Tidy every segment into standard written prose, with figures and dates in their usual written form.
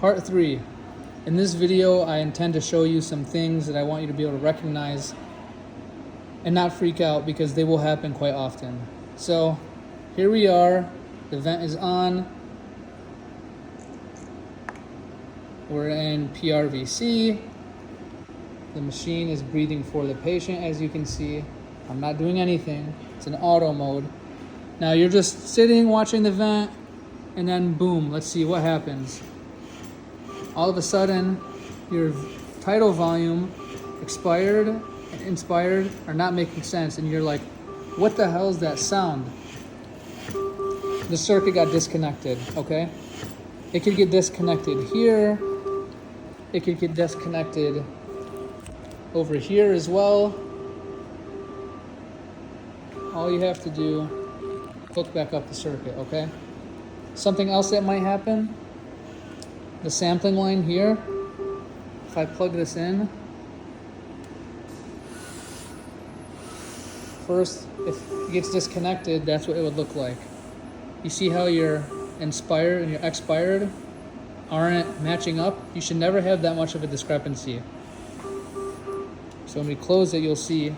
Part 3. In this video, I intend to show you some things that I want you to be able to recognize and not freak out because they will happen quite often. So here we are, the vent is on, we're in PRVC, the machine is breathing for the patient as you can see. I'm not doing anything, it's in auto mode. Now you're just sitting watching the vent and then boom, let's see what happens. All of a sudden, your tidal volume, expired and inspired, are not making sense. And you're like, what the hell is that sound? The circuit got disconnected, okay? It could get disconnected here. It could get disconnected over here as well. All you have to do, hook back up the circuit, okay? Something else that might happen, the sampling line here, if I plug this in, first, if it gets disconnected, that's what it would look like. You see how your inspired and your expired aren't matching up? You should never have that much of a discrepancy. So when we close it, you'll see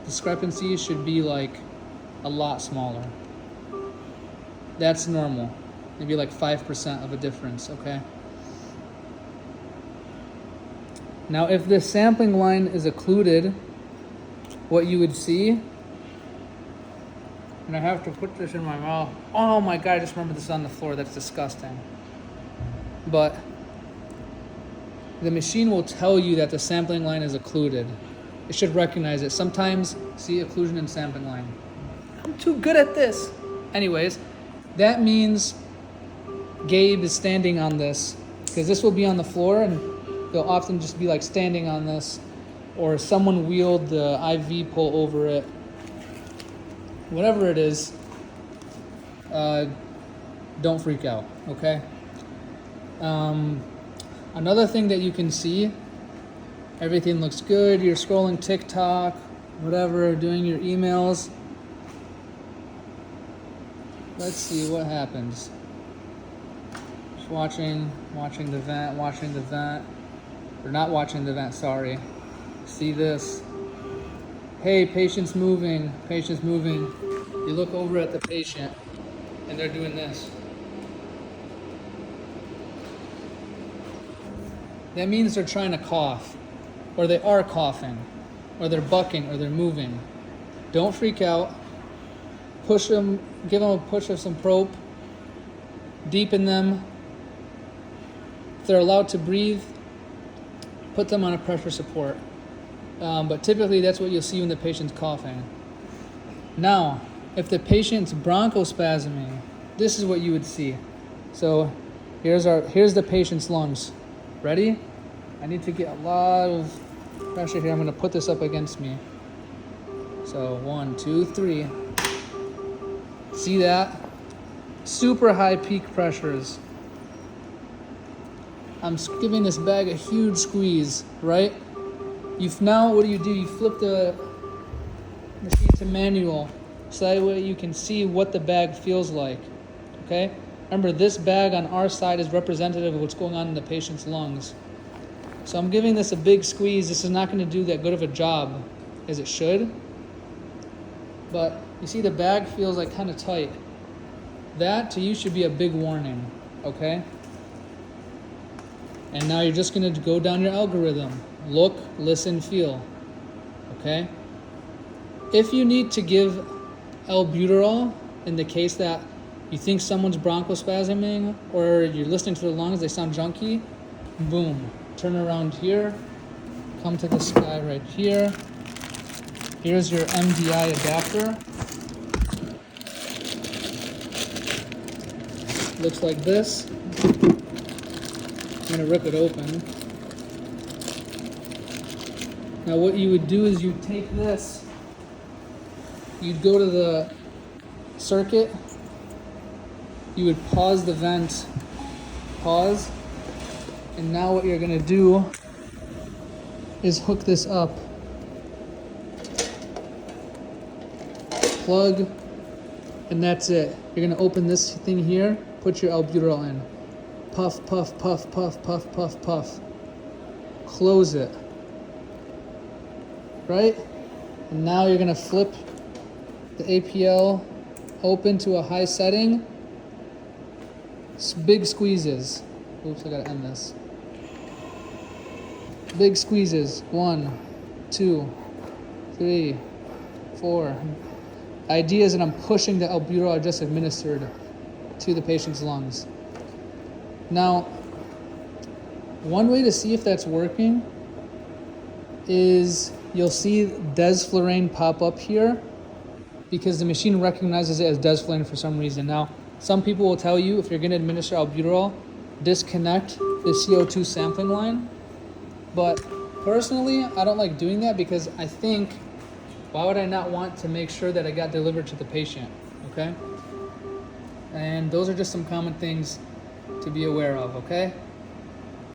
discrepancy should be like a lot smaller. That's normal. Maybe like 5% of a difference, okay? Now, if the sampling line is occluded, what you would see, and I have to put this in my mouth. Oh my God, I just remembered this on the floor. That's disgusting. But the machine will tell you that the sampling line is occluded. It should recognize it. Sometimes, see occlusion and sampling line. I'm too good at this. Anyways, that means Gabe is standing on this, because this will be on the floor and they'll often just be like standing on this, or someone wheeled the IV pole over it. Whatever it is, don't freak out, okay? Another thing that you can see, everything looks good, you're scrolling TikTok, whatever, doing your emails. Let's see what happens. Just watching the vent, or not watching the vent, sorry. See this. Hey, patient's moving. You look over at the patient and they're doing this. That means they're trying to cough, or they are coughing, or they're bucking, or they're moving. Don't freak out. Push them, give them a push of some probe, deepen them. If they're allowed to breathe, put them on a pressure support. But typically that's what you'll see when the patient's coughing. Now, if the patient's bronchospasming, this is what you would see. So here's the patient's lungs. Ready? I need to get a lot of pressure here. I'm gonna put this up against me. So 1, 2, 3. See that? Super high peak pressures. I'm giving this bag a huge squeeze, right? Now what do? You flip the machine to manual, so that way you can see what the bag feels like, okay? Remember, this bag on our side is representative of what's going on in the patient's lungs. So I'm giving this a big squeeze. This is not going to do that good of a job as it should. But you see the bag feels like kind of tight. That to you should be a big warning, okay? And now you're just going to go down your algorithm. Look, listen, feel, okay? If you need to give albuterol in the case that you think someone's bronchospasming, or you're listening to the lungs, they sound junky, boom, turn around here, come to this guy right here. Here's your MDI adapter. Looks like this. I'm gonna rip it open. Now what you would do is you'd take this, you'd go to the circuit, you would pause the vent, pause, and now what you're gonna do is hook this up. Plug, and that's it. You're gonna open this thing here, put your albuterol in. Puff, puff, puff, puff, puff, puff, puff. Close it. Right? And now you're gonna flip the APL open to a high setting. Big squeezes. Oops, I gotta end this. Big squeezes. 1, 2, 3, 4. Idea is that I'm pushing the albuterol I just administered to the patient's lungs. Now, one way to see if that's working is you'll see desflurane pop up here because the machine recognizes it as desflurane for some reason. Now, some people will tell you if you're going to administer albuterol, disconnect the CO2 sampling line. But personally, I don't like doing that because I think, why would I not want to make sure that it got delivered to the patient, okay? And those are just some common things to be aware of, okay?